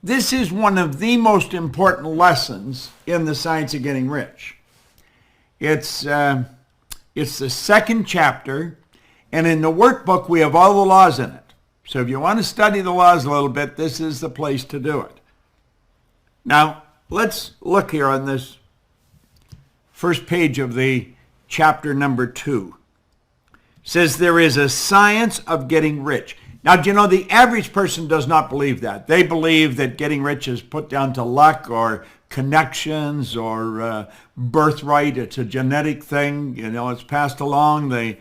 this is one of the most important lessons in the science of getting rich. It's the second chapter, and in the workbook we have all the laws in it. So if you want to study the laws a little bit, this is the place to do it. Now, let's look here on this first page of the chapter number 2. It says there is a science of getting rich. Now, do you know, the average person does not believe that. They believe that getting rich is put down to luck or connections or birthright. It's a genetic thing. You know, it's passed along. They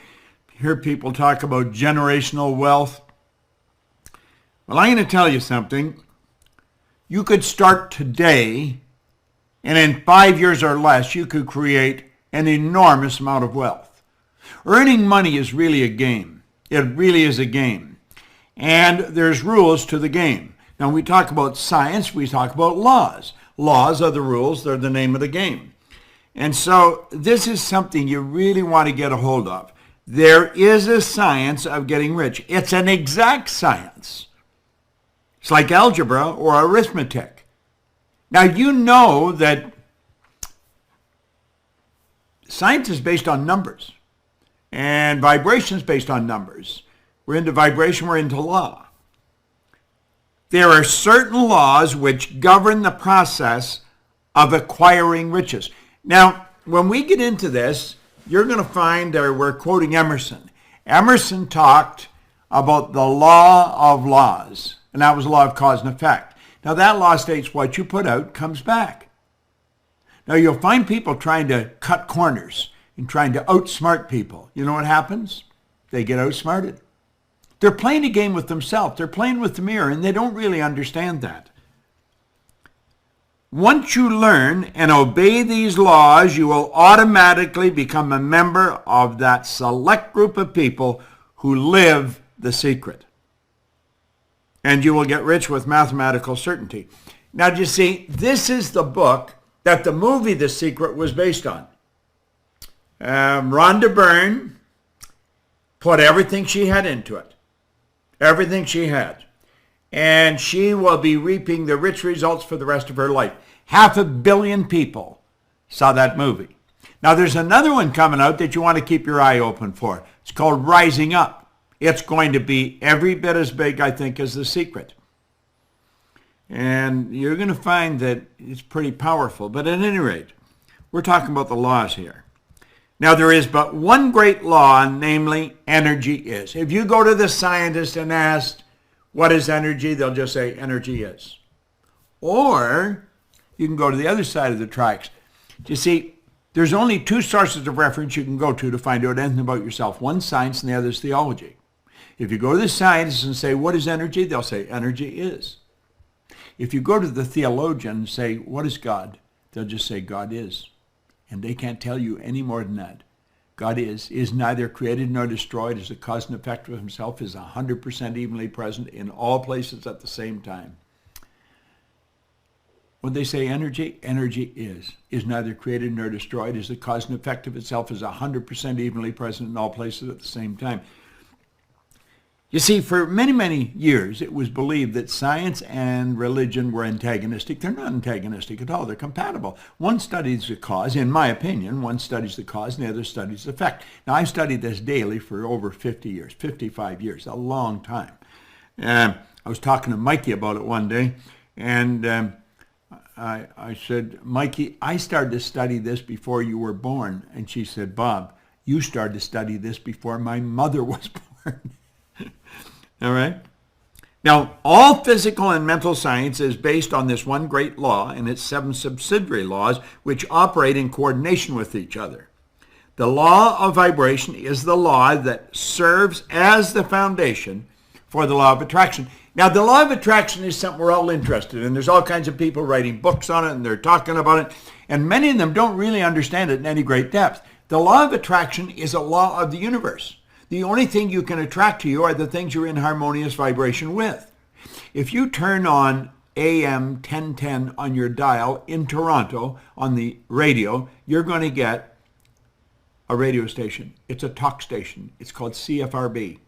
hear people talk about generational wealth. Well, I'm going to tell you something. You could start today, and in 5 years or less, you could create an enormous amount of wealth. Earning money is really a game. It really is a game. And there's rules to the game. Now, when we talk about science, we talk about laws. Laws are the rules. They're the name of the game. And so this is something you really want to get a hold of. There is a science of getting rich. It's an exact science. It's like algebra or arithmetic. Now, you know that science is based on numbers, and vibration is based on numbers. We're into vibration, we're into law. There are certain laws which govern the process of acquiring riches. Now, when we get into this, you're going to find we're quoting Emerson. Emerson talked about the law of laws, and that was the law of cause and effect. Now, that law states what you put out comes back. Now, you'll find people trying to cut corners and trying to outsmart people. You know what happens? They get outsmarted. They're playing a game with themselves. They're playing with the mirror, and they don't really understand that. Once you learn and obey these laws, you will automatically become a member of that select group of people who live the secret. And you will get rich with mathematical certainty. Now, do you see, this is the book that the movie The Secret was based on. Rhonda Byrne put everything she had into it. Everything she had. And she will be reaping the rich results for the rest of her life. 500 million people saw that movie. Now, there's another one coming out that you want to keep your eye open for. It's called Rising Up. It's going to be every bit as big, I think, as The Secret. And you're going to find that it's pretty powerful. But at any rate, we're talking about the laws here. Now, there is but one great law, namely, energy is. If you go to the scientist and ask, what is energy? They'll just say, energy is. Or you can go to the other side of the tracks. You see, there's only two sources of reference you can go to find out anything about yourself. One's science and the other's theology. If you go to the scientists and say, what is energy? They'll say, energy is. If you go to the theologian and say, what is God? They'll just say, God is. And they can't tell you any more than that. God is neither created nor destroyed, is the cause and effect of himself, is 100% evenly present in all places at the same time. When they say energy, energy is neither created nor destroyed, is the cause and effect of itself, is 100% evenly present in all places at the same time. You see, for many, many years, it was believed that science and religion were antagonistic. They're not antagonistic at all. They're compatible. One studies the cause, in my opinion, one studies the cause and the other studies the effect. Now, I've studied this daily for over 50 years, 55 years, a long time. I was talking to Mikey about it one day, and I said, Mikey, I started to study this before you were born. And she said, Bob, you started to study this before my mother was born. All right? Now, all physical and mental science is based on this one great law and its 7 subsidiary laws which operate in coordination with each other. The law of vibration is the law that serves as the foundation for the law of attraction. Now, the law of attraction is something we're all interested in. There's all kinds of people writing books on it, and they're talking about it, and many of them don't really understand it in any great depth. The law of attraction is a law of the universe. The only thing you can attract to you are the things you're in harmonious vibration with. If you turn on AM 1010 on your dial in Toronto on the radio, you're going to get a radio station. It's a talk station. It's called CFRB.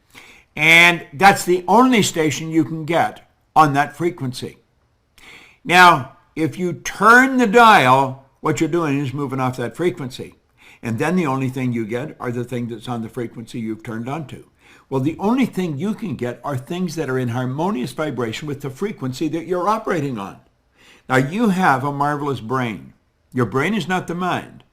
And that's the only station you can get on that frequency. Now, if you turn the dial, what you're doing is moving off that frequency. And then the only thing you get are the things that's on the frequency you've turned onto. Well, the only thing you can get are things that are in harmonious vibration with the frequency that you're operating on. Now, you have a marvelous brain. Your brain is not the mind.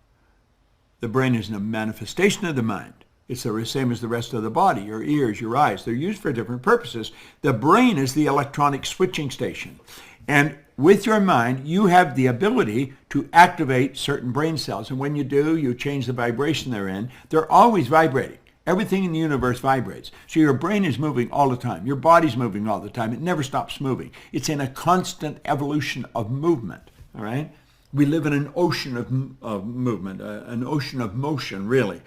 The brain is a manifestation of the mind. It's the same as the rest of the body, your ears, your eyes. They're used for different purposes. The brain is the electronic switching station. And with your mind, you have the ability to activate certain brain cells. And when you do, you change the vibration they're in. They're always vibrating. Everything in the universe vibrates. So your brain is moving all the time. Your body's moving all the time. It never stops moving. It's in a constant evolution of movement, all right? We live in an ocean of movement, an ocean of motion, really.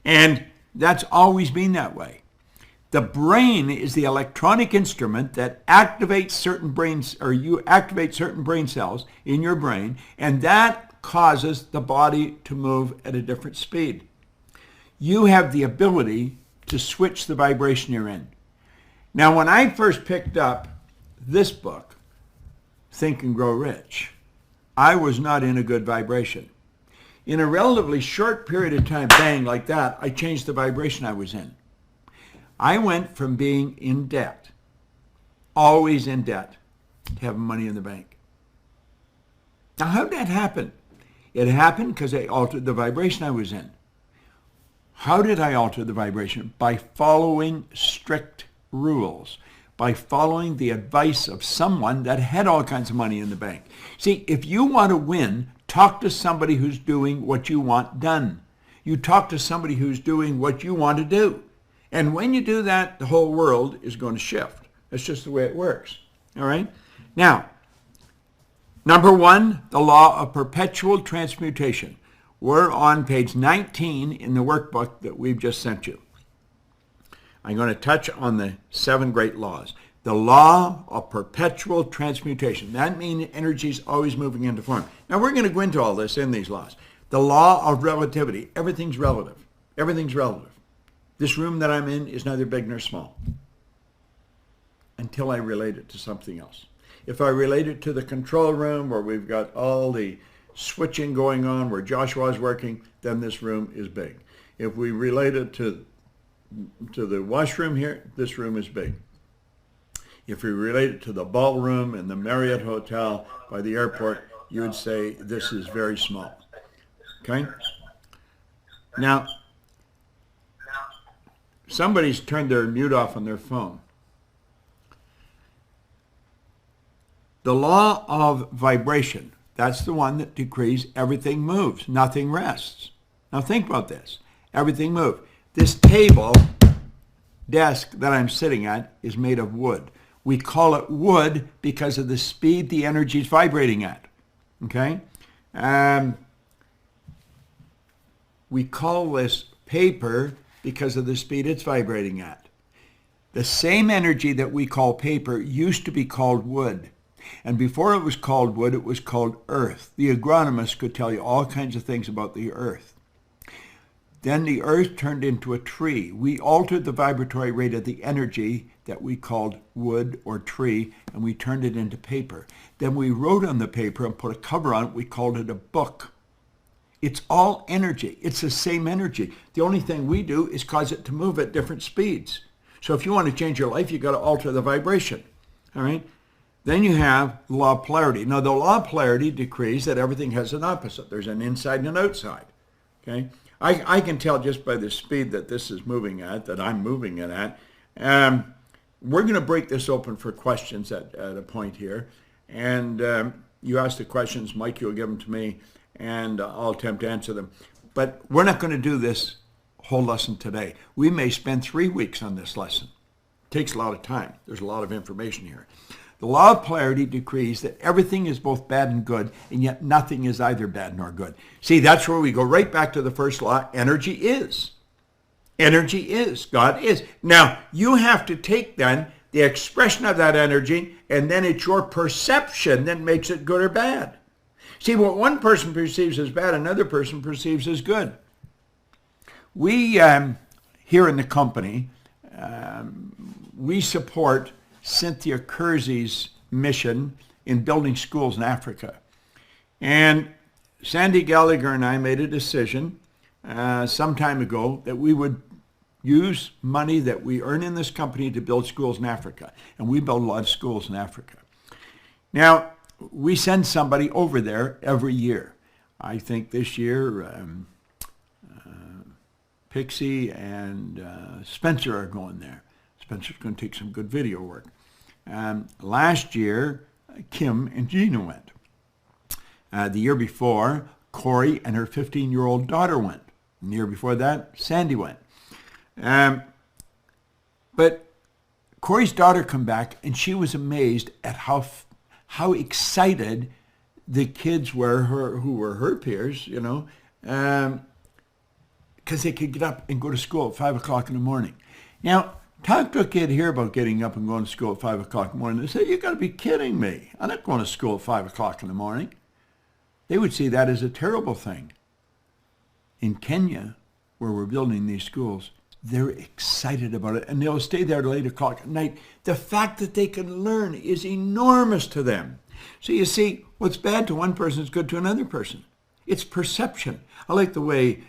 And that's always been that way. The brain is the electronic instrument that activates certain brains, or you activate certain brain cells in your brain, and that causes the body to move at a different speed. You have the ability to switch the vibration you're in. Now, when I first picked up this book, Think and Grow Rich, I was not in a good vibration. In a relatively short period of time, bang, like that, I changed the vibration I was in. I went from being in debt, always in debt, to having money in the bank. Now, how did that happen? It happened because I altered the vibration I was in. How did I alter the vibration? By following strict rules, by following the advice of someone that had all kinds of money in the bank. See, if you want to win, talk to somebody who's doing what you want done. You talk to somebody who's doing what you want to do. And when you do that, the whole world is going to shift. That's just the way it works. All right? Now, number one, the law of perpetual transmutation. We're on page 19 in the workbook that we've just sent you. I'm going to touch on the 7 great laws. The law of perpetual transmutation. That means energy is always moving into form. Now, we're going to go into all this in these laws. The law of relativity. Everything's relative. Everything's relative. This room that I'm in is neither big nor small until I relate it to something else. If I relate it to the control room where we've got all the switching going on where Joshua's working, then this room is big. If we relate it to the washroom here, this room is big. If we relate it to the ballroom in the Marriott Hotel by the airport, you would say this is very small. Okay? Now, somebody's turned their mute off on their phone. The law of vibration, that's the one that decrees everything moves, nothing rests. Now think about this. Everything moves. This table, desk that I'm sitting at is made of wood. We call it wood because of the speed the energy is vibrating at. Okay? We call this paper because of the speed it's vibrating at. The same energy that we call paper used to be called wood. And before it was called wood, it was called earth. The agronomist could tell you all kinds of things about the earth. Then the earth turned into a tree. We altered the vibratory rate of the energy that we called wood or tree, and we turned it into paper. Then we wrote on the paper and put a cover on it. We called it a book. It's all energy. It's the same energy. The only thing we do is cause it to move at different speeds. So if you want to change your life, you've got to alter the vibration. All right? Then you have the law of polarity. Now, the law of polarity decrees that everything has an opposite. There's an inside and an outside. Okay? I can tell just by the speed that this is moving at, that I'm moving it at. We're going to break this open for questions at a point here. And you ask the questions, Mike, you'll give them to me, and I'll attempt to answer them. But we're not going to do this whole lesson today. We may spend 3 weeks on this lesson. It takes a lot of time. There's a lot of information here. The law of polarity decrees that everything is both bad and good, and yet nothing is either bad nor good. See, that's where we go right back to the first law. Energy is. Energy is. God is. Now, you have to take then the expression of that energy, and then it's your perception that makes it good or bad. See, what one person perceives as bad, another person perceives as good. We, here in the company, we support Cynthia Kersey's mission in building schools in Africa. And Sandy Gallagher and I made a decision some time ago that we would use money that we earn in this company to build schools in Africa. And we build a lot of schools in Africa. Now, we send somebody over there every year. I think this year Pixie and Spencer are going there. Spencer's going to take some good video work. Last year, Kim and Gina went. The year before, Corey and her 15-year-old daughter went. And the year before that, Sandy went. But Corey's daughter come back, and she was amazed at how excited the kids were, who were her peers, you know, because they could get up and go to school at 5 o'clock in the morning. Now, talk to a kid here about getting up and going to school at 5 o'clock in the morning. They say, you got to be kidding me. I'm not going to school at 5 o'clock in the morning. They would see that as a terrible thing. In Kenya, where we're building these schools, they're excited about it, and they'll stay there till 8 o'clock at night. The fact that they can learn is enormous to them. So you see, what's bad to one person is good to another person. It's perception. I like the way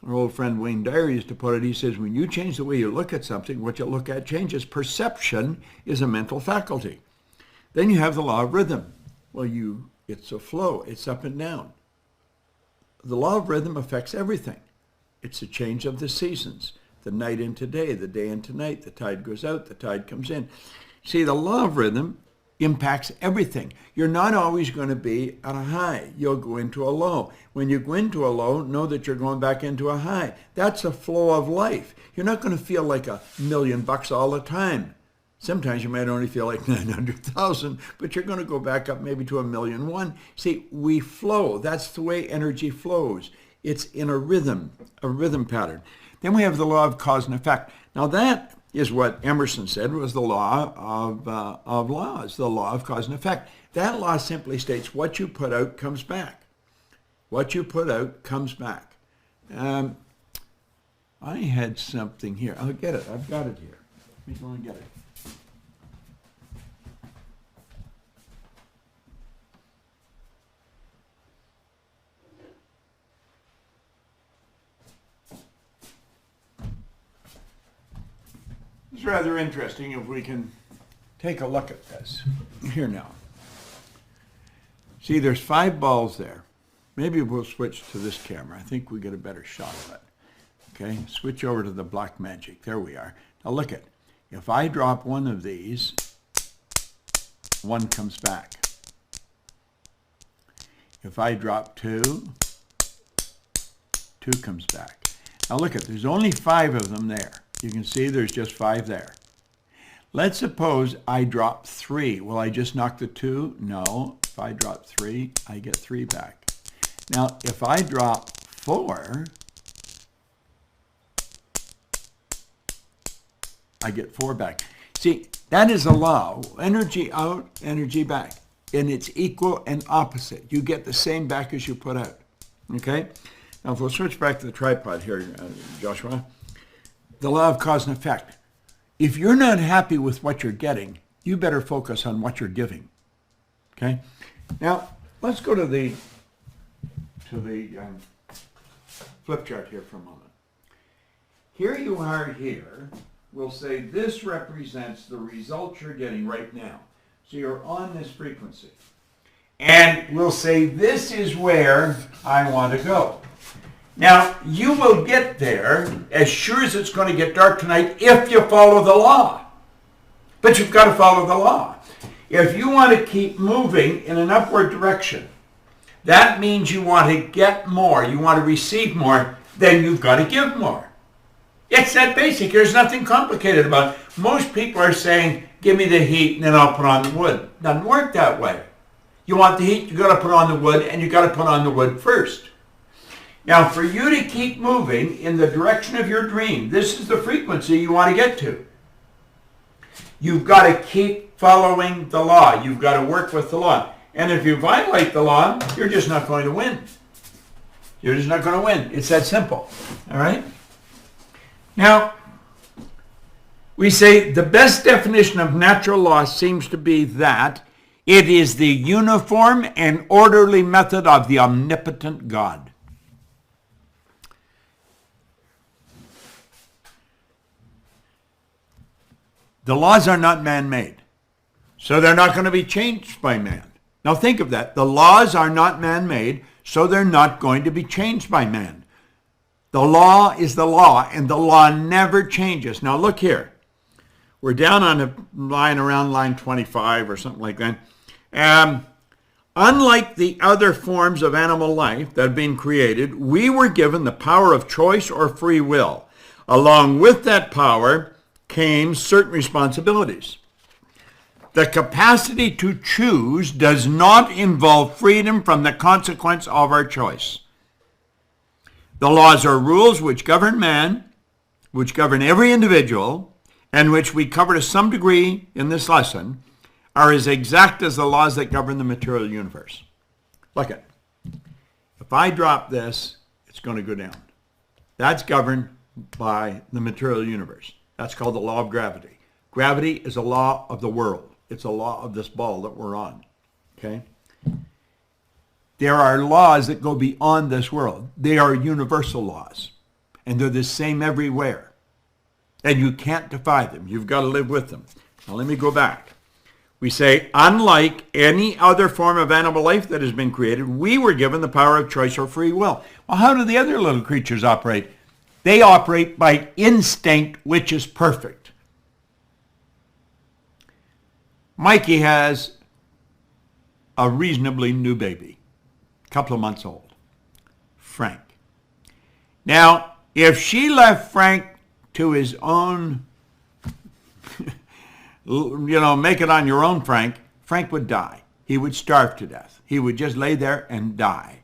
our old friend Wayne Dyer used to put it. He says, when you change the way you look at something, what you look at changes. Perception is a mental faculty. Then you have the law of rhythm. Well, it's a flow. It's up and down. The law of rhythm affects everything. It's a change of the seasons. The night into day, the day into night, the tide goes out, the tide comes in. See, the law of rhythm impacts everything. You're not always going to be at a high. You'll go into a low. When you go into a low, know that you're going back into a high. That's a flow of life. You're not going to feel like $1,000,000 all the time. Sometimes you might only feel like 900,000, but you're going to go back up maybe to 1,000,001. See, we flow. That's the way energy flows. It's in a rhythm pattern. Then we have the law of cause and effect. Now that is what Emerson said was the law of laws, the law of cause and effect. That law simply states what you put out comes back. What you put out comes back. I had something here. I'll get it. I've got it here. Let me go and get it. It's rather interesting if we can take a look at this. Here now. See, there's 5 balls there. Maybe we'll switch to this camera. I think we get a better shot of it. Okay, switch over to the black magic. There we are. Now look at, if I drop one of these, 1 comes back. If I drop 2, 2 comes back. Now look at, there's only 5 of them there. You can see there's just 5 there. Let's suppose I drop 3. Will I just knock the 2? No. If I drop 3, I get 3 back. Now, if I drop 4, I get 4 back. See, that is a law. Energy out, energy back. And it's equal and opposite. You get the same back as you put out. Okay? Now, if we'll switch back to the tripod here, Joshua. The law of cause and effect. If you're not happy with what you're getting, you better focus on what you're giving. Okay? Now, let's go to the flip chart here for a moment. Here you are here. We'll say this represents the results you're getting right now. So you're on this frequency. And we'll say this is where I want to go. Now, you will get there as sure as it's going to get dark tonight if you follow the law. But you've got to follow the law. If you want to keep moving in an upward direction, that means you want to get more, you want to receive more, then you've got to give more. It's that basic. There's nothing complicated about it. Most people are saying, give me the heat and then I'll put on the wood. It doesn't work that way. You want the heat, you've got to put on the wood, and you've got to put on the wood first. Now, for you to keep moving in the direction of your dream, this is the frequency you want to get to. You've got to keep following the law. You've got to work with the law. And if you violate the law, you're just not going to win. You're just not going to win. It's that simple. All right? Now, we say the best definition of natural law seems to be that It is the uniform and orderly method of the omnipotent God. The laws are not man-made, so they're not going to be changed by man. Now think of that. The laws are not man-made, so they're not going to be changed by man. The law is the law, and the law never changes. Now look here. We're down on a line around line 25 or something like that. Unlike the other forms of animal life that have been created, we were given the power of choice or free will. Along with that power came certain responsibilities. The capacity to choose does not involve freedom from the consequence of our choice. The laws or rules which govern man, which govern every individual, and which we cover to some degree in this lesson, are as exact as the laws that govern the material universe. Look at it. If I drop this, it's going to go down. That's governed by the material universe. That's called the law of gravity. Gravity is a law of the world. It's a law of this ball that we're on. Okay? There are laws that go beyond this world. They are universal laws, and they're the same everywhere. And you can't defy them. You've got to live with them. Now let me go back. We say, unlike any other form of animal life that has been created, we were given the power of choice or free will. Well, how do the other little creatures operate? They operate by instinct, which is perfect. Mikey has a reasonably new baby, a couple of months old, Frank. Now, if she left Frank to his own, make it on your own, Frank would die. He would starve to death. He would just lay there and die.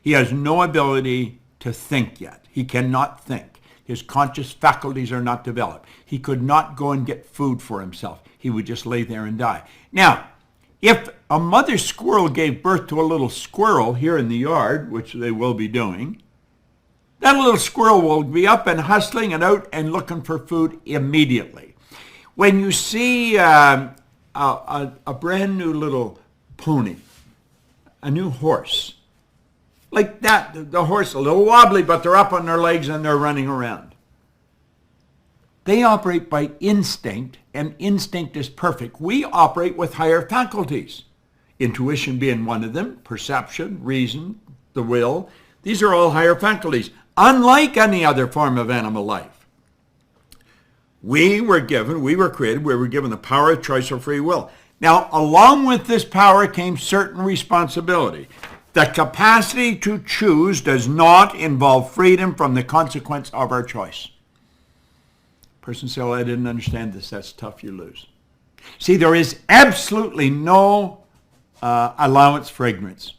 He has no ability to think yet. He cannot think. His conscious faculties are not developed. He could not go and get food for himself. He would just lay there and die. Now, if a mother squirrel gave birth to a little squirrel here in the yard, which they will be doing, that little squirrel will be up and hustling and out and looking for food immediately. When you see a brand new little pony, a new horse, like that, the horse a little wobbly, but they're up on their legs and they're running around. They operate by instinct, and instinct is perfect. We operate with higher faculties. Intuition being one of them, perception, reason, the will. These are all higher faculties, unlike any other form of animal life. We were given the power of choice or free will. Now, along with this power came certain responsibility. The capacity to choose does not involve freedom from the consequence of our choice. Person said, well, I didn't understand this. That's tough. You lose. See, there is absolutely no allowance for ignorance.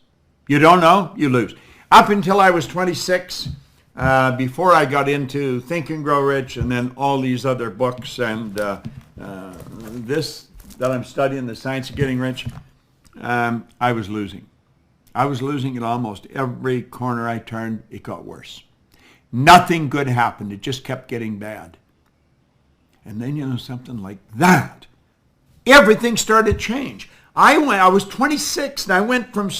You don't know, you lose. Up until I was 26, before I got into Think and Grow Rich and then all these other books and this that I'm studying, The Science of Getting Rich, I was losing. I was losing at almost every corner I turned. It got worse. Nothing good happened. It just kept getting bad. And then, something like that, everything started to change. I was 26, and I went from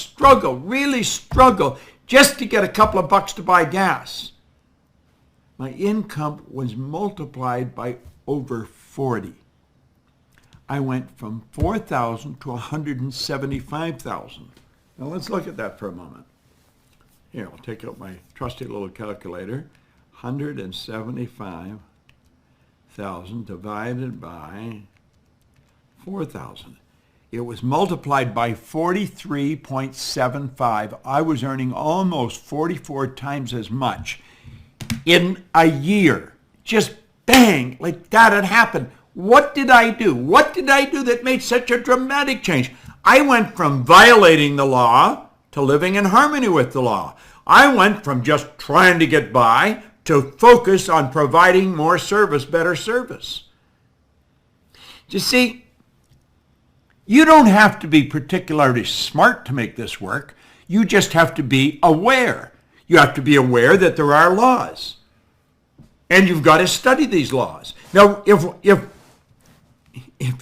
really struggle, just to get a couple of bucks to buy gas. My income was multiplied by over 40. I went from 4,000 to 175,000. Now let's look at that for a moment. Here, I'll take out my trusty little calculator. 175,000 divided by 4,000. It was multiplied by 43.75. I was earning almost 44 times as much in a year. Just bang, like that had happened. What did I do? What did I do that made such a dramatic change? I went from violating the law to living in harmony with the law. I went from just trying to get by to focus on providing more service, better service. You see, you don't have to be particularly smart to make this work. You just have to be aware. You have to be aware that there are laws. And you've got to study these laws. Now,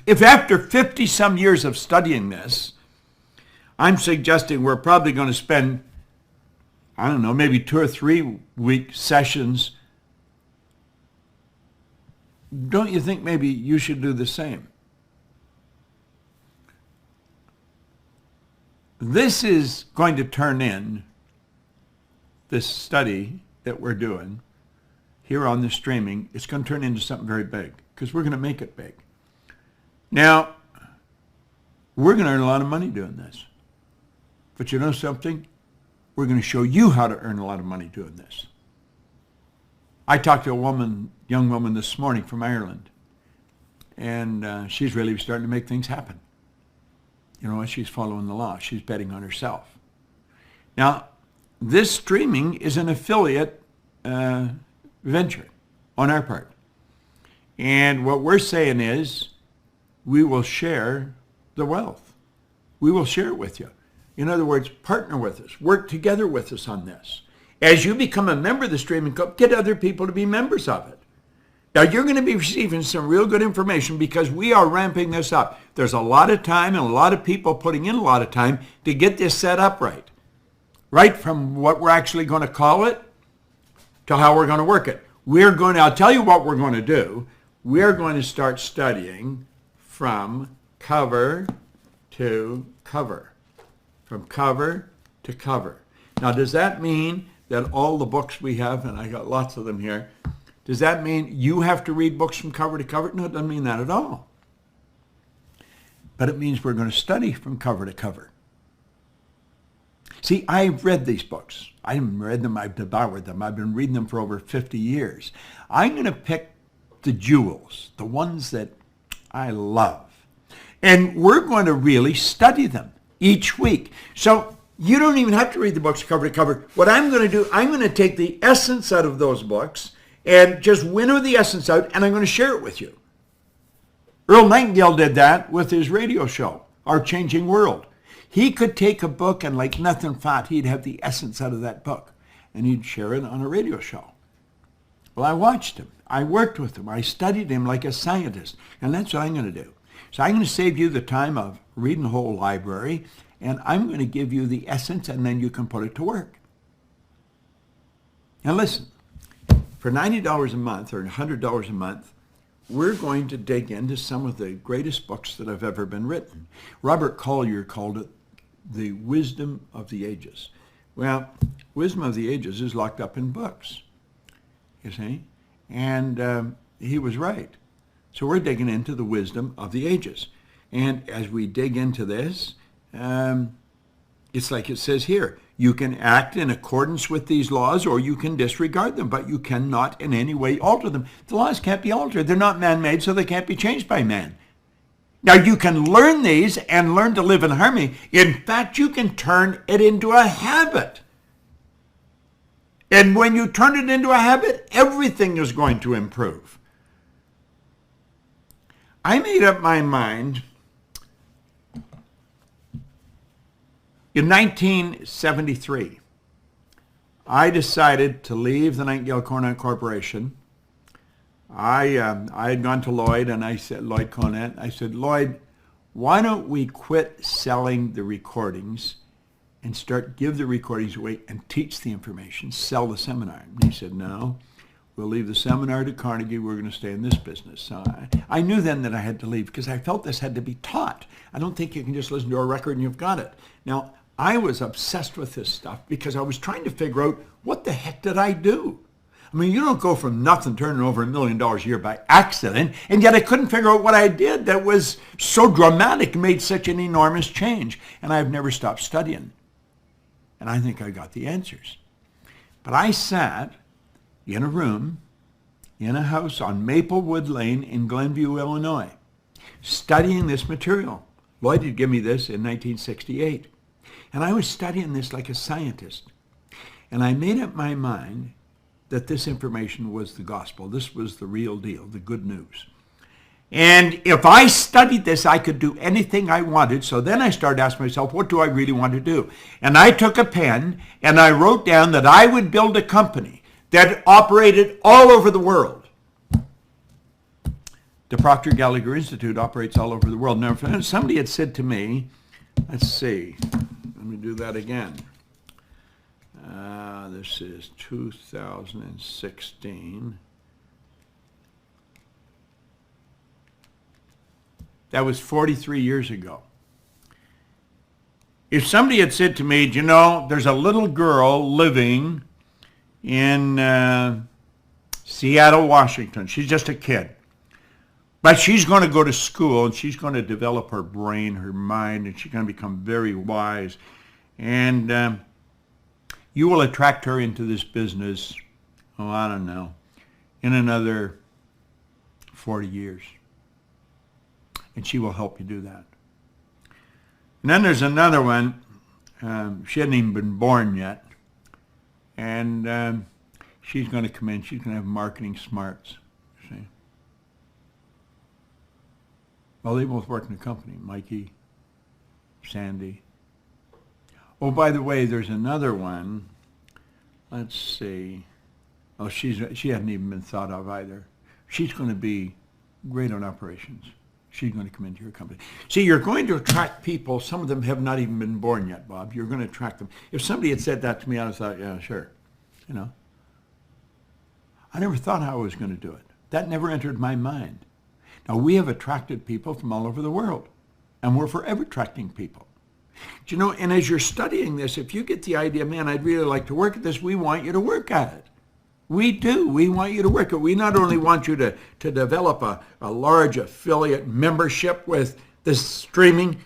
if after 50 some years of studying this, I'm suggesting we're probably going to spend, I don't know, maybe 2 or 3 week sessions. Don't you think maybe you should do the same? This is going to turn in, this study that we're doing here on the streaming, it's going to turn into something very big because we're going to make it big. Now, we're going to earn a lot of money doing this. But you know something? We're going to show you how to earn a lot of money doing this. I talked to a young woman this morning from Ireland, and she's really starting to make things happen. You know, she's following the law. She's betting on herself. Now, this streaming is an affiliate venture on our part. And what we're saying is we will share the wealth. We will share it with you. In other words, partner with us. Work together with us on this. As you become a member of the streaming club, get other people to be members of it. Now, you're going to be receiving some real good information because we are ramping this up. There's a lot of time and a lot of people putting in a lot of time to get this set up right. Right from what we're actually going to call it to how we're going to work it. I'll tell you what we're going to do. We're going to start studying from cover to cover. From cover to cover. Now, does that mean that all the books we have, and I got lots of them here, does that mean you have to read books from cover to cover? No, it doesn't mean that at all. But it means we're going to study from cover to cover. See, I've read these books. I haven't read them, I've devoured them. I've been reading them for over 50 years. I'm going to pick the jewels, the ones that I love. And we're going to really study them each week. So you don't even have to read the books cover to cover. What I'm going to do, I'm going to take the essence out of those books and just winnow the essence out, and I'm going to share it with you. Earl Nightingale did that with his radio show, Our Changing World. He could take a book and like nothing thought, he'd have the essence out of that book, and he'd share it on a radio show. Well, I watched him. I worked with him. I studied him like a scientist, and that's what I'm going to do. So I'm going to save you the time of reading the whole library, and I'm going to give you the essence, and then you can put it to work. Now listen, for $90 a month or $100 a month, we're going to dig into some of the greatest books that have ever been written. Robert Collier called it the wisdom of the ages. Well, wisdom of the ages is locked up in books, you see, and he was right. So we're digging into the wisdom of the ages. And as we dig into this, it's like it says here, you can act in accordance with these laws or you can disregard them, but you cannot in any way alter them. The laws can't be altered. They're not man-made, so they can't be changed by man. Now, you can learn these and learn to live in harmony. In fact, you can turn it into a habit. And when you turn it into a habit, everything is going to improve. I made up my mind in 1973. I decided to leave the Nightingale Cornet Corporation. I had gone to Lloyd, and I said, Lloyd Cornet, I said, Lloyd, why don't we quit selling the recordings and give the recordings away and teach the information, sell the seminar? And he said, no, we'll leave the seminar to Carnegie. We're going to stay in this business. So I knew then that I had to leave because I felt this had to be taught. I don't think you can just listen to a record and you've got it. Now, I was obsessed with this stuff because I was trying to figure out what the heck did I do? I mean, you don't go from nothing turning over $1 million a year by accident, and yet I couldn't figure out what I did that was so dramatic, made such an enormous change, and I've never stopped studying. And I think I got the answers. But I sat in a room, in a house on Maplewood Lane in Glenview, Illinois, studying this material. Lloyd had given me this in 1968. And I was studying this like a scientist. And I made up my mind that this information was the gospel. This was the real deal, the good news. And if I studied this, I could do anything I wanted. So then I started asking myself, what do I really want to do? And I took a pen and I wrote down that I would build a company that operated all over the world. The Proctor Gallagher Institute operates all over the world. Now, if somebody had said to me, let's see, Let me do that again. This is 2016. That was 43 years ago. If somebody had said to me, you know, there's a little girl living in Seattle, Washington. She's just a kid. But she's going to go to school and she's going to develop her brain, her mind, and she's going to become very wise. And you will attract her into this business, I don't know, in another 40 years. And she will help you do that. And then there's another one. She hadn't even been born yet. And she's going to come in. She's going to have marketing smarts. See? Well, they both work in the company. Mikey, Sandy. Oh, by the way, there's another one. Let's see. Oh, she hasn't even been thought of either. She's going to be great on operations. She's going to come into your company. See, you're going to attract people. Some of them have not even been born yet, Bob. You're going to attract them. If somebody had said that to me, I would have thought, yeah, sure. You know. I never thought how I was going to do it. That never entered my mind. Now, we have attracted people from all over the world, and we're forever attracting people. Do you know, and as you're studying this, if you get the idea, man, I'd really like to work at this, we want you to work at it. We do. We want you to work it. We not only want you to develop a large affiliate membership with this streaming,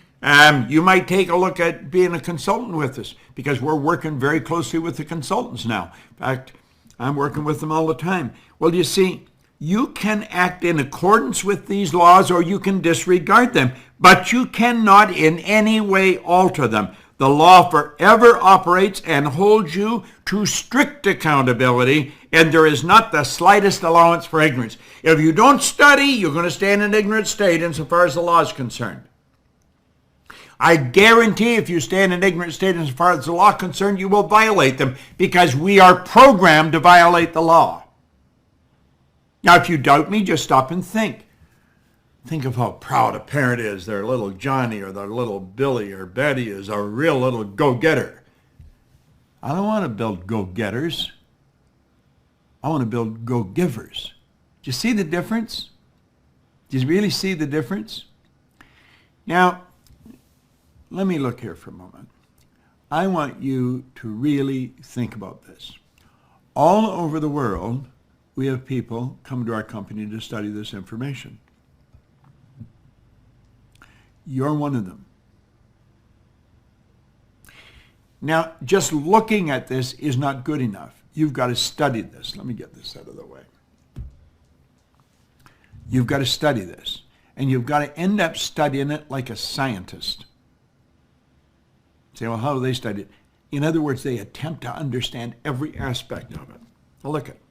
you might take a look at being a consultant with us because we're working very closely with the consultants now. In fact, I'm working with them all the time. Well, you see, you can act in accordance with these laws or you can disregard them, but you cannot in any way alter them. The law forever operates and holds you to strict accountability, and there is not the slightest allowance for ignorance. If you don't study, you're going to stay in an ignorant state insofar as the law is concerned. I guarantee if you stay in an ignorant state insofar as the law is concerned, you will violate them because we are programmed to violate the law. Now, if you doubt me, just stop and think. Think of how proud a parent is their little Johnny or their little Billy or Betty is a real little go-getter. I don't want to build go-getters. I want to build go-givers. Do you see the difference? Do you really see the difference? Now, let me look here for a moment. I want you to really think about this. All over the world, we have people come to our company to study this information. You're one of them. Now, just looking at this is not good enough. You've got to study this. Let me get this out of the way. You've got to study this. And you've got to end up studying it like a scientist. Say, well, how do they study it? In other words, they attempt to understand every aspect of it. Now look at it.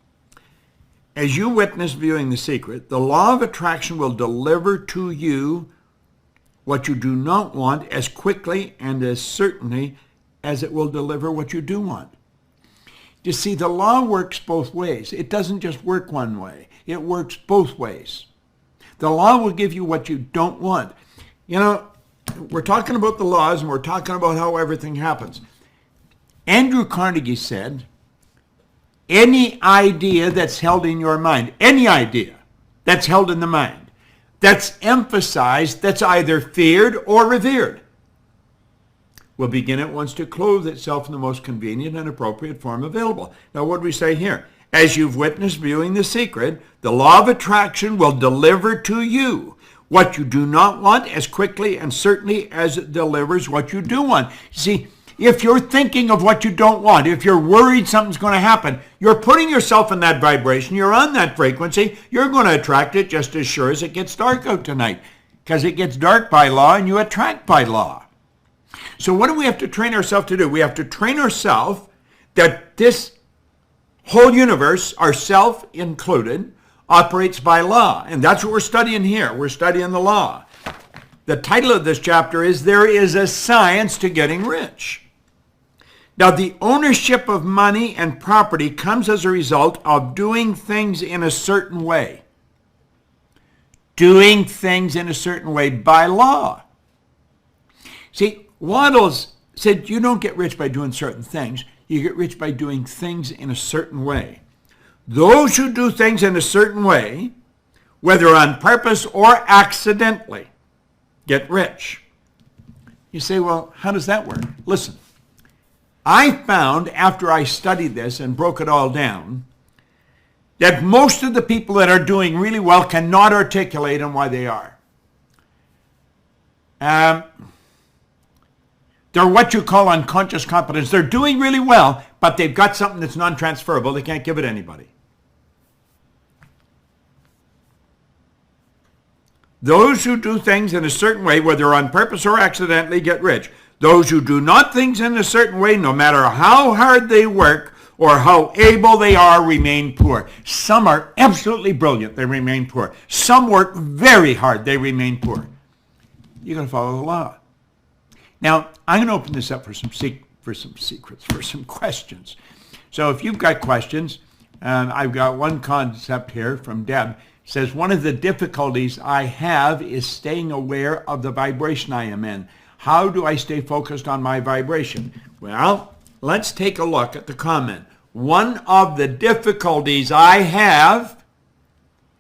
As you witness viewing The Secret, the law of attraction will deliver to you what you do not want as quickly and as certainly as it will deliver what you do want. You see, the law works both ways. It doesn't just work one way. It works both ways. The law will give you what you don't want. You know, we're talking about the laws and we're talking about how everything happens. Andrew Carnegie said, any idea that's held in your mind, any idea that's held in the mind, that's emphasized, that's either feared or revered, will begin at once to clothe itself in the most convenient and appropriate form available. Now, what do we say here? As you've witnessed viewing The Secret, the law of attraction will deliver to you what you do not want as quickly and certainly as it delivers what you do want. See, if you're thinking of what you don't want, if you're worried something's going to happen, you're putting yourself in that vibration, you're on that frequency, you're going to attract it just as sure as it gets dark out tonight. Because it gets dark by law and you attract by law. So what do we have to train ourselves to do? We have to train ourselves that this whole universe, ourself included, operates by law. And that's what we're studying here. We're studying the law. The title of this chapter is There is a Science to Getting Rich. Now, the ownership of money and property comes as a result of doing things in a certain way. Doing things in a certain way by law. See, Waddell's said you don't get rich by doing certain things. You get rich by doing things in a certain way. Those who do things in a certain way, whether on purpose or accidentally, get rich. You say, well, how does that work? Listen, I found after I studied this and broke it all down that most of the people that are doing really well cannot articulate on why they are. They're what you call unconscious competence. They're doing really well, but they've got something that's non-transferable. They can't give it to anybody. Those who do things in a certain way, whether on purpose or accidentally, get rich. Those who do not things in a certain way, no matter how hard they work or how able they are, remain poor. Some are absolutely brilliant. They remain poor. Some work very hard. They remain poor. You're going to follow the law. Now, I'm going to open this up for some secrets, for some questions. So if you've got questions, I've got one concept here from Deb. It says, one of the difficulties I have is staying aware of the vibration I am in. How do I stay focused on my vibration? Well, let's take a look at the comment. One of the difficulties I have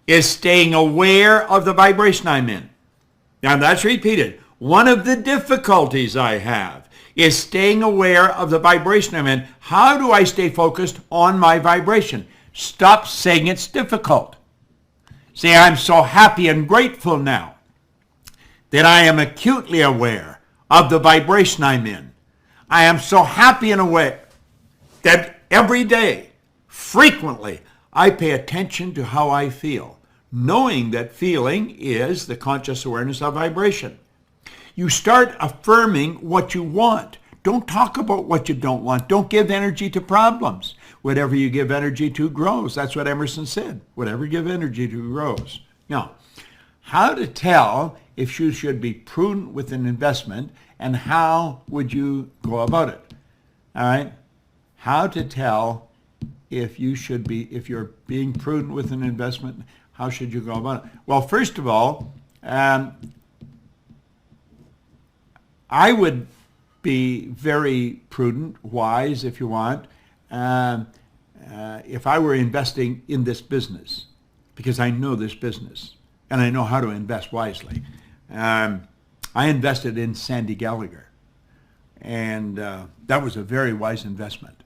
is staying aware of the vibration I'm in. Now that's repeated. One of the difficulties I have is staying aware of the vibration I'm in. How do I stay focused on my vibration? Stop saying it's difficult. Say, I'm so happy and grateful now that I am acutely aware of the vibration I'm in. I am so happy and aware that every day, frequently, I pay attention to how I feel, knowing that feeling is the conscious awareness of vibration. You start affirming what you want. Don't talk about what you don't want. Don't give energy to problems. Whatever you give energy to grows. That's what Emerson said. Whatever you give energy to grows. Now, how to tell if you should be prudent with an investment, and how would you go about it? All right? How to tell if you're being prudent with an investment, how should you go about it? Well, first of all, I would be very prudent, wise if you want, if I were investing in this business, because I know this business and I know how to invest wisely. I invested in Sandy Gallagher, and that was a very wise investment.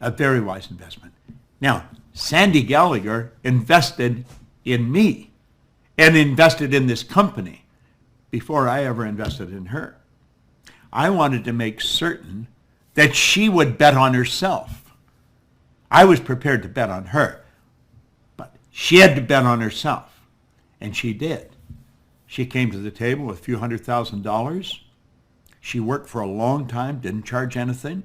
A very wise investment. Now, Sandy Gallagher invested in me and invested in this company before I ever invested in her. I wanted to make certain that she would bet on herself. I was prepared to bet on her, but she had to bet on herself, and she did. She came to the table with a few $100,000. She worked for a long time, didn't charge anything.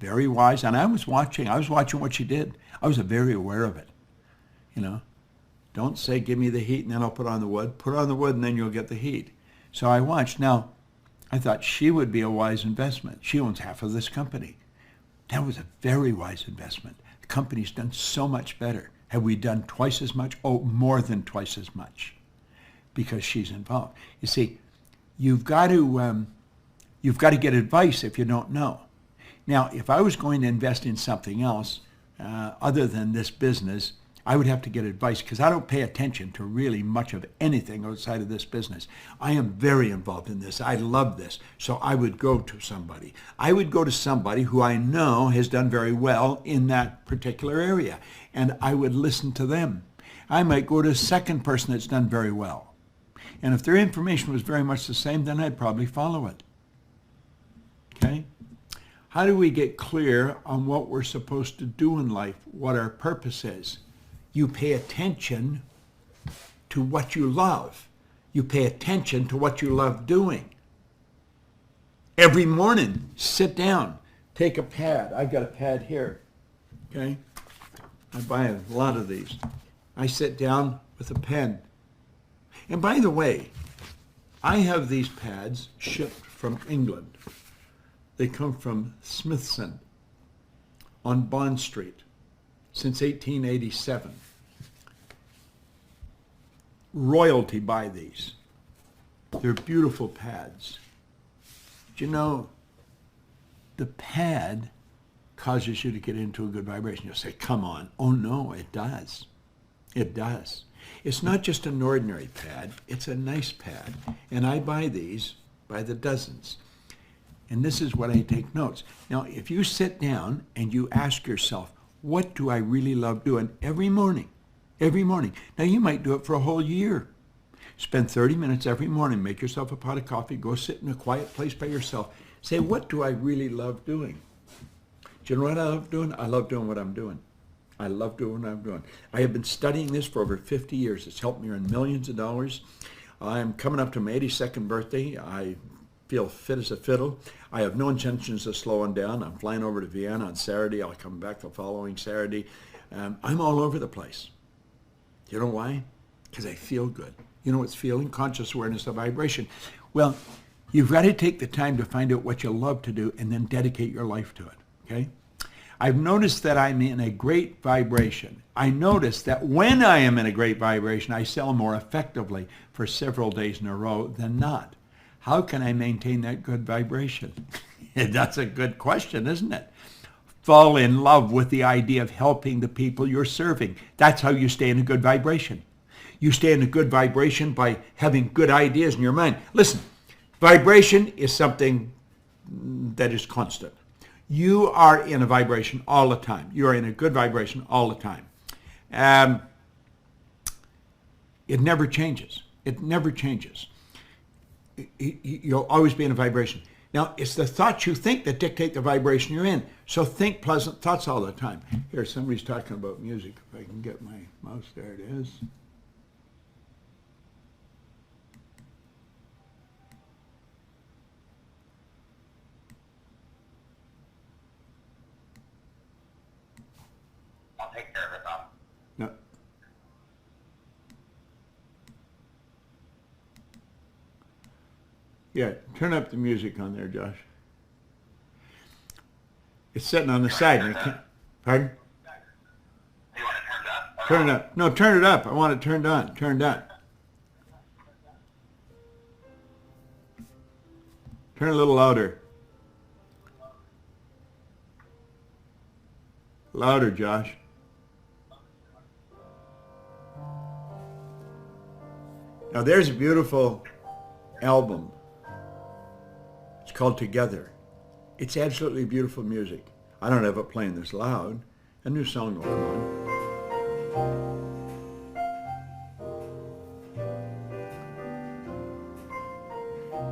Very wise, and I was watching what she did. I was very aware of it. You know, don't say, give me the heat and then I'll put on the wood. Put on the wood and then you'll get the heat. So I watched. Now, I thought she would be a wise investment. She owns half of this company. That was a very wise investment. The company's done so much better. Have we done twice as much? Oh, more than twice as much, because she's involved. You see, you've got to get advice if you don't know. Now, if I was going to invest in something else other than this business, I would have to get advice, because I don't pay attention to really much of anything outside of this business. I am very involved in this. I love this. So I would go to somebody. I would go to somebody who I know has done very well in that particular area, and I would listen to them. I might go to a second person that's done very well. And if their information was very much the same, then I'd probably follow it. Okay? How do we get clear on what we're supposed to do in life, what our purpose is? You pay attention to what you love. You pay attention to what you love doing. Every morning, sit down, take a pad. I've got a pad here, okay? I buy a lot of these. I sit down with a pen. And by the way, I have these pads shipped from England. They come from Smithson on Bond Street since 1887. Royalty buy these. They're beautiful pads. Do you know the pad causes you to get into a good vibration. You'll say, come on. Oh, no, it does. It does. It's not just an ordinary pad. It's a nice pad. And I buy these by the dozens. And this is what I take notes. Now, if you sit down and you ask yourself, what do I really love doing every morning? Every morning. Now, you might do it for a whole year. Spend 30 minutes every morning. Make yourself a pot of coffee. Go sit in a quiet place by yourself. Say, what do I really love doing? Do you know what I love doing? I love doing what I'm doing. I love doing what I'm doing. I have been studying this for over 50 years. It's helped me earn millions of dollars. I'm coming up to my 82nd birthday. I feel fit as a fiddle. I have no intentions of slowing down. I'm flying over to Vienna on Saturday. I'll come back the following Saturday. I'm all over the place. You know why? Because I feel good. You know what's feeling? Conscious awareness of vibration. Well, you've got to take the time to find out what you love to do and then dedicate your life to it, okay? I've noticed that I'm in a great vibration. I notice that when I am in a great vibration, I sell more effectively for several days in a row than not. How can I maintain that good vibration? That's a good question, isn't it? Fall in love with the idea of helping the people you're serving. That's how you stay in a good vibration. You stay in a good vibration by having good ideas in your mind. Listen, vibration is something that is constant. You are in a vibration all the time. You are in a good vibration all the time. It never changes. It never changes. You'll always be in a vibration. Now, it's the thoughts you think that dictate the vibration you're in. So think pleasant thoughts all the time. Here, somebody's talking about music. If I can get my mouse, there it is. I'll take care of it, Tom. No. Yeah, turn up the music on there, Josh. It's sitting on the side. And I can't, pardon? You want it turned up? Turn it up. No, turn it up. I want it turned on. Turned on. Turn a little louder. Louder, Josh. Now there's a beautiful album. It's called Together. It's absolutely beautiful music. I don't have it playing this loud. A new song will come on.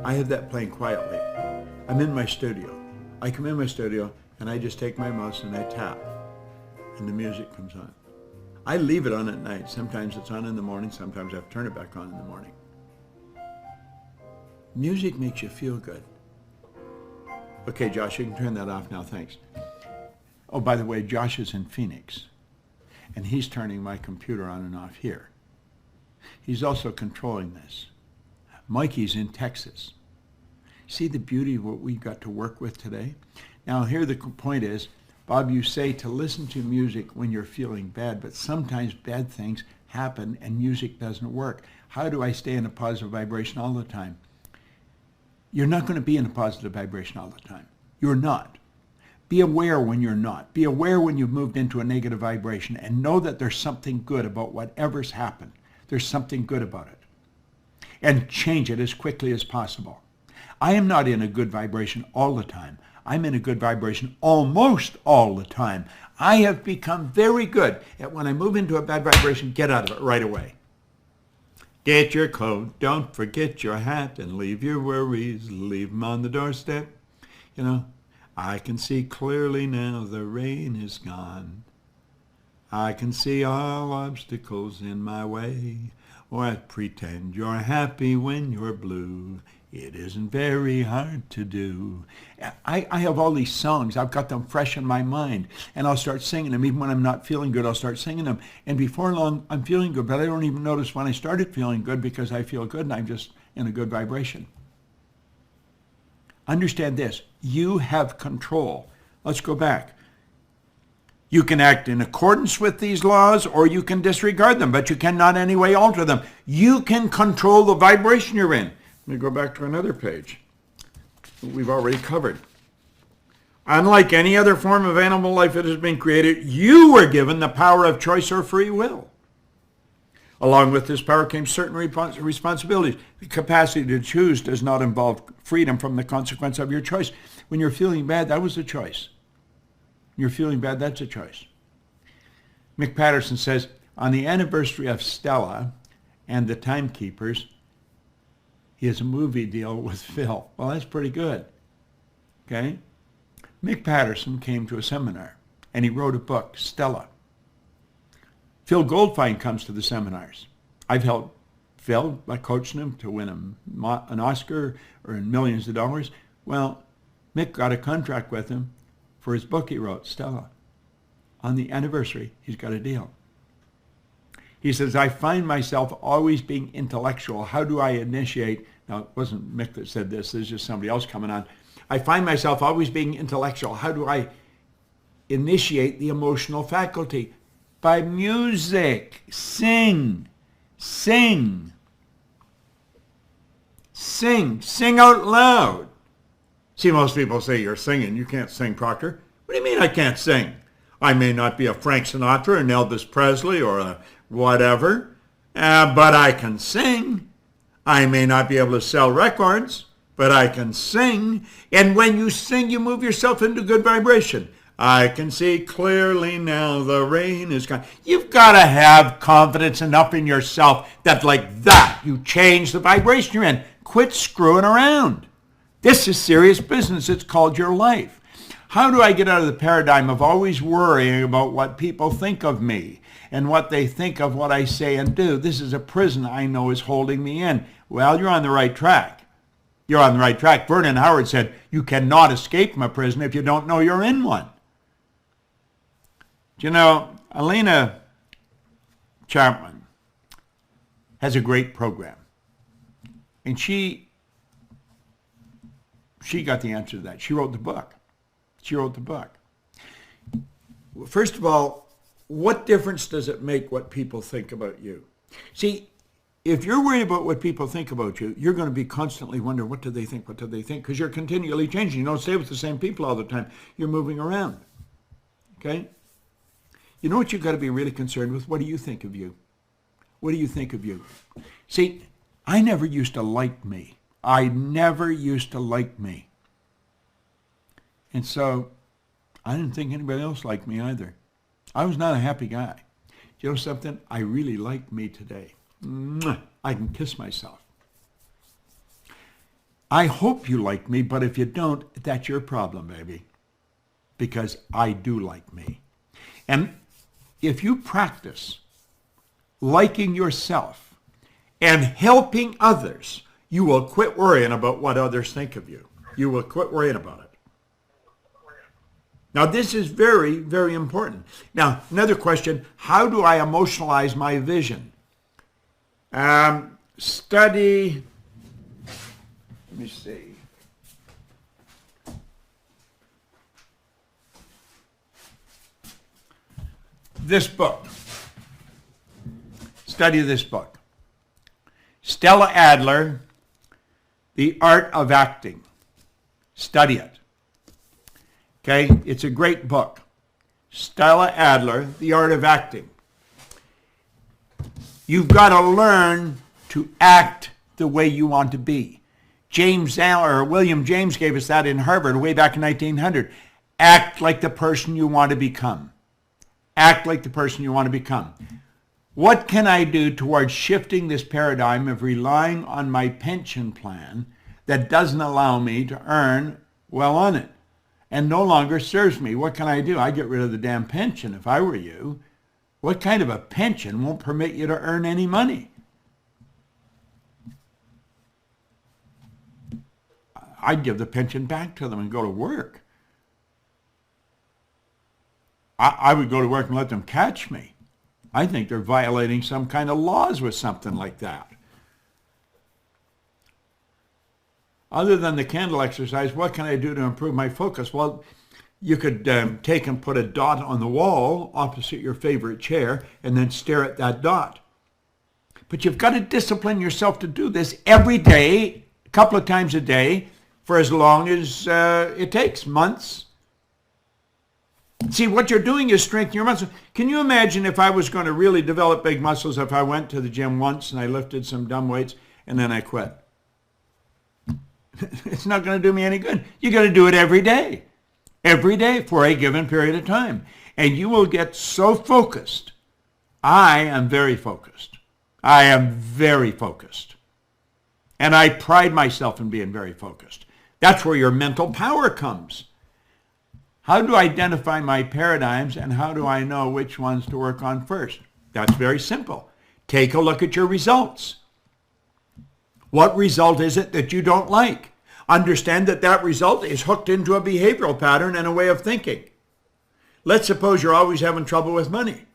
I have that playing quietly. I'm in my studio. I come in my studio and I just take my mouse and I tap and the music comes on. I leave it on at night. Sometimes it's on in the morning. Sometimes I have to turn it back on in the morning. Music makes you feel good. Okay, Josh, you can turn that off now. Thanks. Oh, by the way, Josh is in Phoenix, and he's turning my computer on and off here. He's also controlling this. Mikey's in Texas. See the beauty of what we've got to work with today? Now, here the point is, Bob, you say to listen to music when you're feeling bad, but sometimes bad things happen and music doesn't work. How do I stay in a positive vibration all the time? You're not going to be in a positive vibration all the time. You're not. Be aware when you're not. Be aware when you've moved into a negative vibration and know that there's something good about whatever's happened. There's something good about it. And change it as quickly as possible. I am not in a good vibration all the time. I'm in a good vibration almost all the time. I have become very good at when I move into a bad vibration, get out of it right away. Get your coat, don't forget your hat, and leave your worries, leave them on the doorstep. You know, I can see clearly now the rain is gone. I can see all obstacles in my way. Or pretend you're happy when you're blue. It isn't very hard to do. I have all these songs. I've got them fresh in my mind. And I'll start singing them. Even when I'm not feeling good, I'll start singing them. And before long, I'm feeling good. But I don't even notice when I started feeling good because I feel good and I'm just in a good vibration. Understand this. You have control. Let's go back. You can act in accordance with these laws or you can disregard them, but you cannot in any way alter them. You can control the vibration you're in. Let me go back to another page we've already covered. Unlike any other form of animal life that has been created, you were given the power of choice or free will. Along with this power came certain responsibilities. The capacity to choose does not involve freedom from the consequence of your choice. When you're feeling bad, that was a choice. You're feeling bad, that's a choice. Mick Patterson says, on the anniversary of Stella and the Timekeepers, he has a movie deal with Phil. Well, that's pretty good. Okay? Mick Patterson came to a seminar, and he wrote a book, Stella. Phil Goldfine comes to the seminars. I've helped Phil by coaching him to win an Oscar or millions of dollars. Well, Mick got a contract with him for his book he wrote, Stella. On the anniversary, he's got a deal. He says, I find myself always being intellectual. How do I initiate? Now, it wasn't Mick that said this. There's just somebody else coming on. I find myself always being intellectual. How do I initiate the emotional faculty? By music. Sing. Sing. Sing. Sing out loud. See, most people say you're singing. You can't sing, Proctor. What do you mean I can't sing? I may not be a Frank Sinatra, an Elvis Presley, or a whatever, but I can sing. I may not be able to sell records, but I can sing. And when you sing, you move yourself into good vibration. I can see clearly now the rain is gone. You've got to have confidence enough in yourself that like that, you change the vibration you're in. Quit screwing around. This is serious business. It's called your life. How do I get out of the paradigm of always worrying about what people think of me and what they think of what I say and do? This is a prison I know is holding me in. Well, you're on the right track. You're on the right track. Vernon Howard said, you cannot escape from a prison if you don't know you're in one. You know, Elena Chapman has a great program. And she got the answer to that. She wrote the book. First of all, what difference does it make what people think about you? See, if you're worried about what people think about you, you're going to be constantly wondering, what do they think? What do they think? Because you're continually changing. You don't stay with the same people all the time. You're moving around. Okay? You know what you've got to be really concerned with? What do you think of you? What do you think of you? See, I never used to like me. I never used to like me. And so I didn't think anybody else liked me either. I was not a happy guy. You know something? I really like me today. Mwah! I can kiss myself. I hope you like me, but if you don't, that's your problem, baby. Because I do like me. And if you practice liking yourself and helping others, you will quit worrying about what others think of you. You will quit worrying about it. Now, this is very, very important. Now, another question, how do I emotionalize my vision? Study, let me see. This book. Study this book. Stella Adler, The Art of Acting. Study it. Okay, it's a great book. Stella Adler, The Art of Acting. You've got to learn to act the way you want to be. William James gave us that in Harvard way back in 1900. Act like the person you want to become. Act like the person you want to become. What can I do towards shifting this paradigm of relying on my pension plan that doesn't allow me to earn well on it and no longer serves me? What can I do? I'd get rid of the damn pension if I were you. What kind of a pension won't permit you to earn any money? I'd give the pension back to them and go to work. I would go to work and let them catch me. I think they're violating some kind of laws with something like that. Other than the candle exercise, what can I do to improve my focus? Well, you could take and put a dot on the wall opposite your favorite chair and then stare at that dot. But you've got to discipline yourself to do this every day, a couple of times a day, for as long as it takes, months, See, what you're doing is strengthening your muscles. Can you imagine if I was going to really develop big muscles if I went to the gym once and I lifted some dumb weights and then I quit? It's not going to do me any good. You got to do it every day for a given period of time. And you will get so focused. I am very focused. I am very focused. And I pride myself in being very focused. That's where your mental power comes. How do I identify my paradigms and how do I know which ones to work on first? That's very simple. Take a look at your results. What result is it that you don't like? Understand that that result is hooked into a behavioral pattern and a way of thinking. Let's suppose you're always having trouble with money.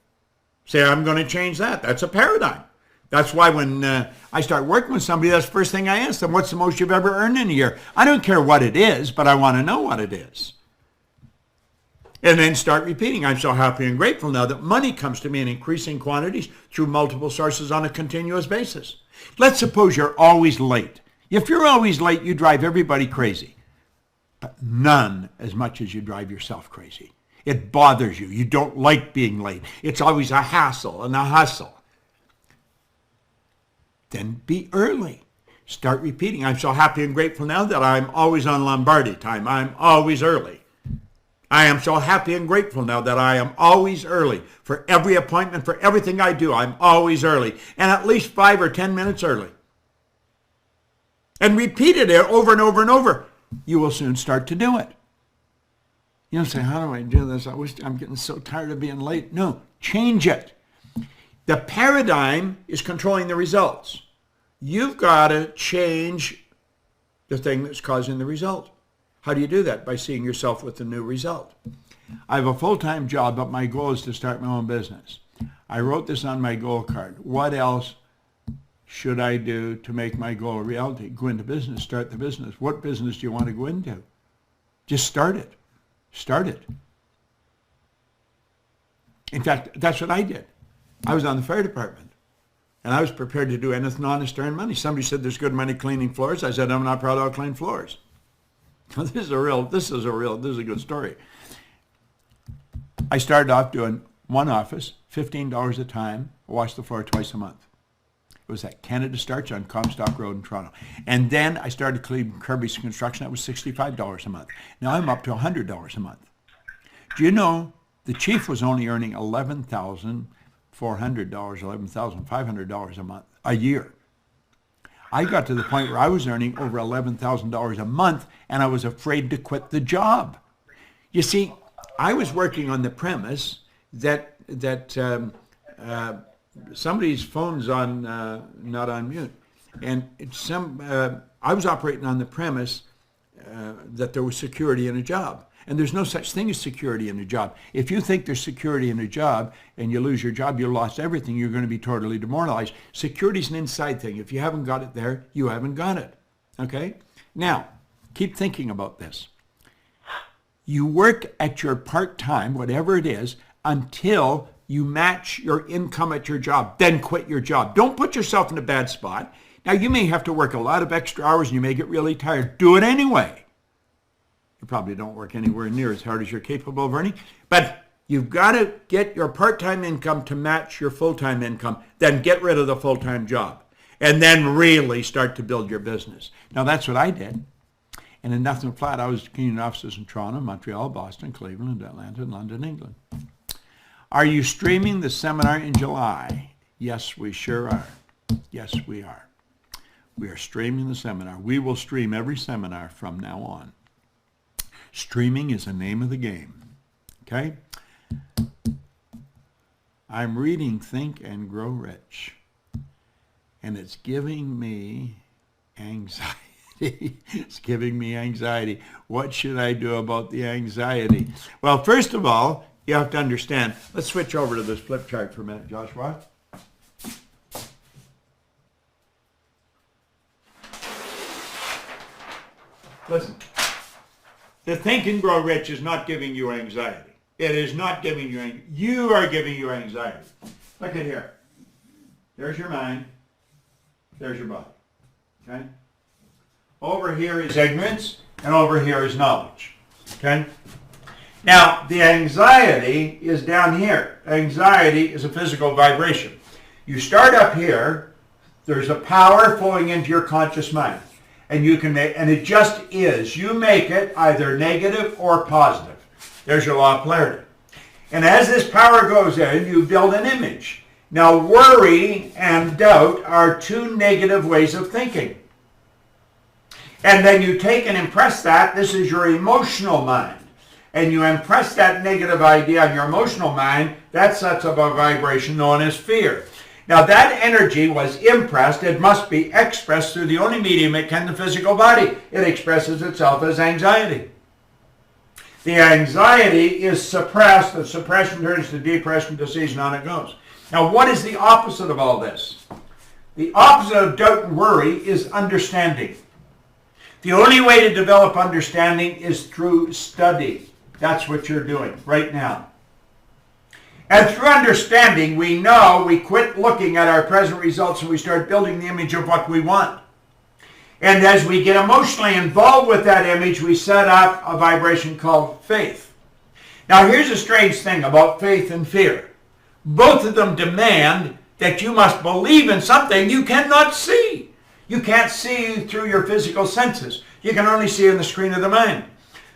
Say, I'm going to change that. That's a paradigm. That's why when I start working with somebody, that's the first thing I ask them, what's the most you've ever earned in a year? I don't care what it is, but I want to know what it is. And then start repeating, I'm so happy and grateful now that money comes to me in increasing quantities through multiple sources on a continuous basis. Let's suppose you're always late. If you're always late, you drive everybody crazy, but none as much as you drive yourself crazy. It bothers you. You don't like being late. It's always a hassle and a hustle. Then be early. Start repeating, I'm so happy and grateful now that I'm always on Lombardi time. I'm always early. I am so happy and grateful now that I am always early. For every appointment, for everything I do, I'm always early. And at least 5 or 10 minutes early. And repeat it over and over and over. You will soon start to do it. You don't say, how do I do this? I'm getting so tired of being late. No, change it. The paradigm is controlling the results. You've got to change the thing that's causing the result. How do you do that? By seeing yourself with the new result. I have a full-time job, but my goal is to start my own business. I wrote this on my goal card. What else should I do to make my goal a reality? Go into business, start the business. What business do you want to go into? Just start it. Start it. In fact, that's what I did. I was on the fire department, and I was prepared to do anything honest to earn money. Somebody said there's good money cleaning floors. I said, I'm not proud I'll clean floors. This is a good story. I started off doing one office, $15 a time, wash the floor twice a month. It was at Canada Starch on Comstock Road in Toronto. And then I started cleaning Kirby's Construction. That was $65 a month. Now I'm up to $100 a month. Do you know the chief was only earning $11,400, $11,500 a month, a year. I got to the point where I was earning over $11,000 a month, and I was afraid to quit the job. You see, I was working on the premise that somebody's phone's on not on mute, and I was operating on the premise that there was security in a job. And there's no such thing as security in a job. If you think there's security in a job and you lose your job, you lost everything, you're going to be totally demoralized. Security is an inside thing. If you haven't got it there, you haven't got it. Okay? Now, keep thinking about this. You work at your part-time, whatever it is, until you match your income at your job. Then quit your job. Don't put yourself in a bad spot. Now, you may have to work a lot of extra hours and you may get really tired. Do it anyway. You probably don't work anywhere near as hard as you're capable of earning, but you've got to get your part-time income to match your full-time income, then get rid of the full-time job, and then really start to build your business. Now, that's what I did. And in Nothing Flat, I was cleaning offices in Toronto, Montreal, Boston, Cleveland, Atlanta, and London, England. Are you streaming the seminar in July? Yes, we sure are. Yes, we are. We are streaming the seminar. We will stream every seminar from now on. Streaming is the name of the game, okay? I'm reading Think and Grow Rich, and it's giving me anxiety. It's giving me anxiety. What should I do about the anxiety? Well, first of all, you have to understand. Let's switch over to this flip chart for a minute, Joshua. Listen. The Think and Grow Rich is not giving you anxiety. It is not giving you anxiety. You are giving you anxiety. Look at here. There's your mind. There's your body. Okay? Over here is ignorance, and over here is knowledge. Okay? Now, the anxiety is down here. Anxiety is a physical vibration. You start up here, there's a power flowing into your conscious mind. And you can make, and it just is. You make it either negative or positive. There's your law of polarity. And as this power goes in, you build an image. Now, worry and doubt are two negative ways of thinking. And then you take and impress that. This is your emotional mind. And you impress that negative idea on your emotional mind. That sets up a vibration known as fear. Now, that energy was impressed. It must be expressed through the only medium it can, the physical body. It expresses itself as anxiety. The anxiety is suppressed. The suppression turns to depression, disease, and on it goes. Now, what is the opposite of all this? The opposite of doubt and worry is understanding. The only way to develop understanding is through study. That's what you're doing right now. And through understanding, we know we quit looking at our present results and we start building the image of what we want. And as we get emotionally involved with that image, we set up a vibration called faith. Now, here's a strange thing about faith and fear. Both of them demand that you must believe in something you cannot see. You can't see through your physical senses. You can only see in the screen of the mind.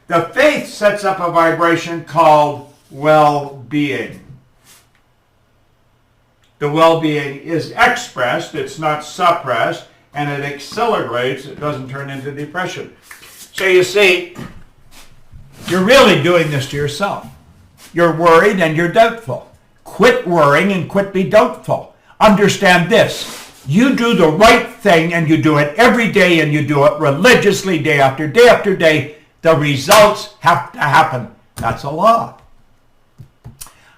The faith sets up a vibration called well-being. The well-being is expressed, it's not suppressed, and it accelerates, it doesn't turn into depression. So you see, you're really doing this to yourself. You're worried and you're doubtful. Quit worrying and quit be doubtful. Understand this. You do the right thing and you do it every day and you do it religiously day after day after day. The results have to happen. That's a law.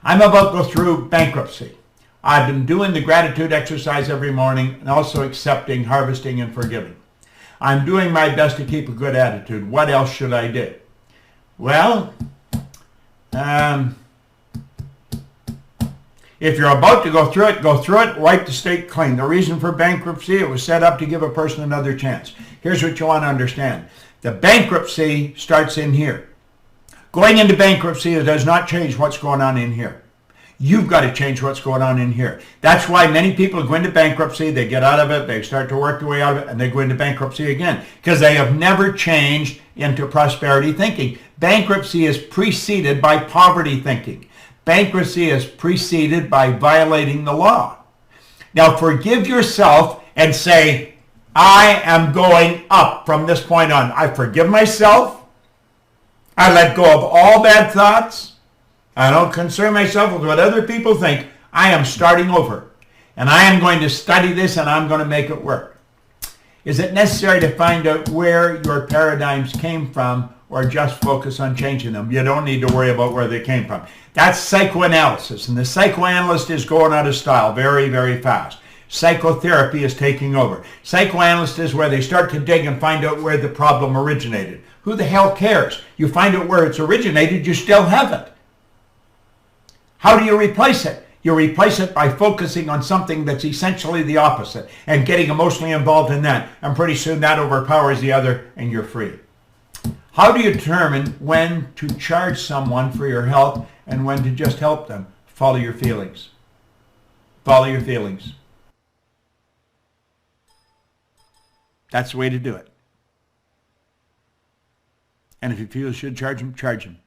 I'm about to go through bankruptcy. I've been doing the gratitude exercise every morning and also accepting, harvesting, and forgiving. I'm doing my best to keep a good attitude. What else should I do? Well, if you're about to go through it, wipe the slate clean. The reason for bankruptcy, it was set up to give a person another chance. Here's what you want to understand. The bankruptcy starts in here. Going into bankruptcy does not change what's going on in here. You've got to change what's going on in here. That's why many people go into bankruptcy, they get out of it, they start to work their way out of it, and they go into bankruptcy again because they have never changed into prosperity thinking. Bankruptcy is preceded by poverty thinking. Bankruptcy is preceded by violating the law. Now forgive yourself and say, I am going up from this point on. I forgive myself. I let go of all bad thoughts. I don't concern myself with what other people think. I am starting over. And I am going to study this and I'm going to make it work. Is it necessary to find out where your paradigms came from or just focus on changing them? You don't need to worry about where they came from. That's psychoanalysis. And the psychoanalyst is going out of style very, very fast. Psychotherapy is taking over. Psychoanalyst is where they start to dig and find out where the problem originated. Who the hell cares? You find out where it's originated, you still have it. How do you replace it? You replace it by focusing on something that's essentially the opposite and getting emotionally involved in that. And pretty soon that overpowers the other and you're free. How do you determine when to charge someone for your help and when to just help them? Follow your feelings. Follow your feelings. That's the way to do it. And if you feel you should charge them, charge them.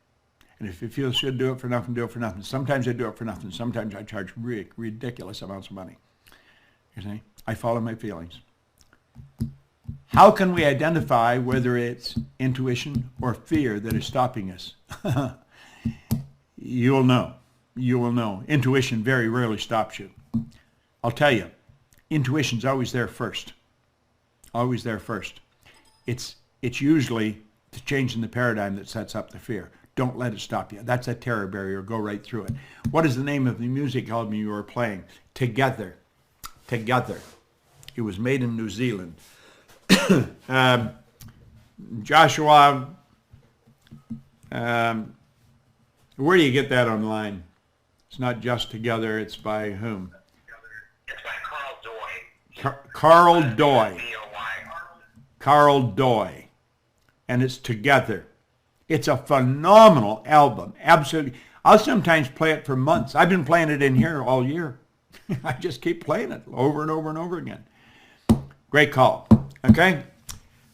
And if you feel you should do it for nothing, do it for nothing. Sometimes I do it for nothing. Sometimes I charge ridiculous amounts of money. You see? I follow my feelings. How can we identify whether it's intuition or fear that is stopping us? You'll know. You will know. Intuition very rarely stops you. I'll tell you, intuition's always there first. Always there first. It's usually the change in the paradigm that sets up the fear. Don't let it stop you. That's a terror barrier. Go right through it. What is the name of the music album you were playing? Together. Together. It was made in New Zealand. Joshua, where do you get that online? It's not just Together. It's by whom? It's by Carl Doy. Carl Doy. D-O-Y. Carl Doy. And it's Together. It's a phenomenal album. Absolutely. I'll sometimes play it for months. I've been playing it in here all year. I just keep playing it over and over and over again. Great call. Okay?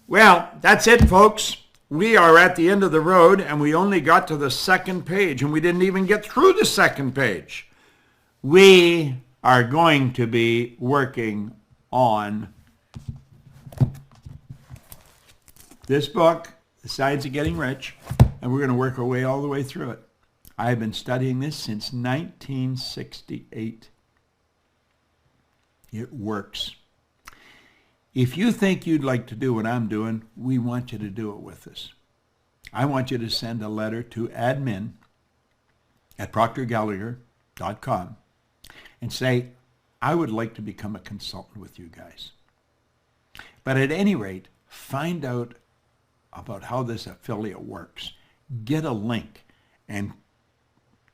Well, that's it, folks. We are at the end of the road, and we only got to the second page, and we didn't even get through the second page. We are going to be working on this book, The Science of Getting Rich, and we're going to work our way all the way through it. I have been studying this since 1968. It works. If you think you'd like to do what I'm doing, we want you to do it with us. I want you to send a letter to admin@proctorgallagher.com and say, I would like to become a consultant with you guys. But at any rate, find out about how this affiliate works. Get a link and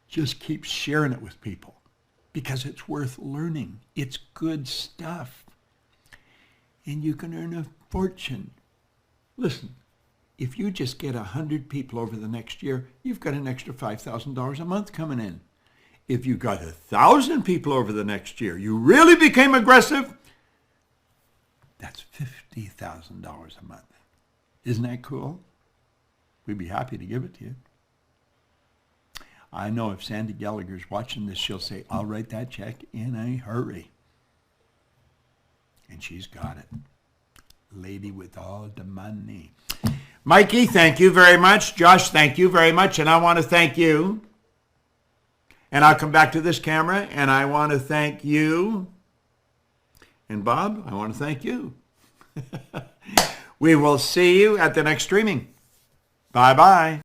just keep sharing it with people because it's worth learning. It's good stuff. And you can earn a fortune. Listen, if you just get 100 people over the next year, you've got an extra $5,000 a month coming in. If you got 1,000 people over the next year, you really became aggressive, that's $50,000 a month. Isn't that cool? We'd be happy to give it to you. I know if Sandy Gallagher's watching this, she'll say, I'll write that check in a hurry. And she's got it. Lady with all the money. Mikey, thank you very much. Josh, thank you very much. And I want to thank you. And I'll come back to this camera, and I want to thank you. And Bob, I want to thank you. We will see you at the next streaming. Bye-bye.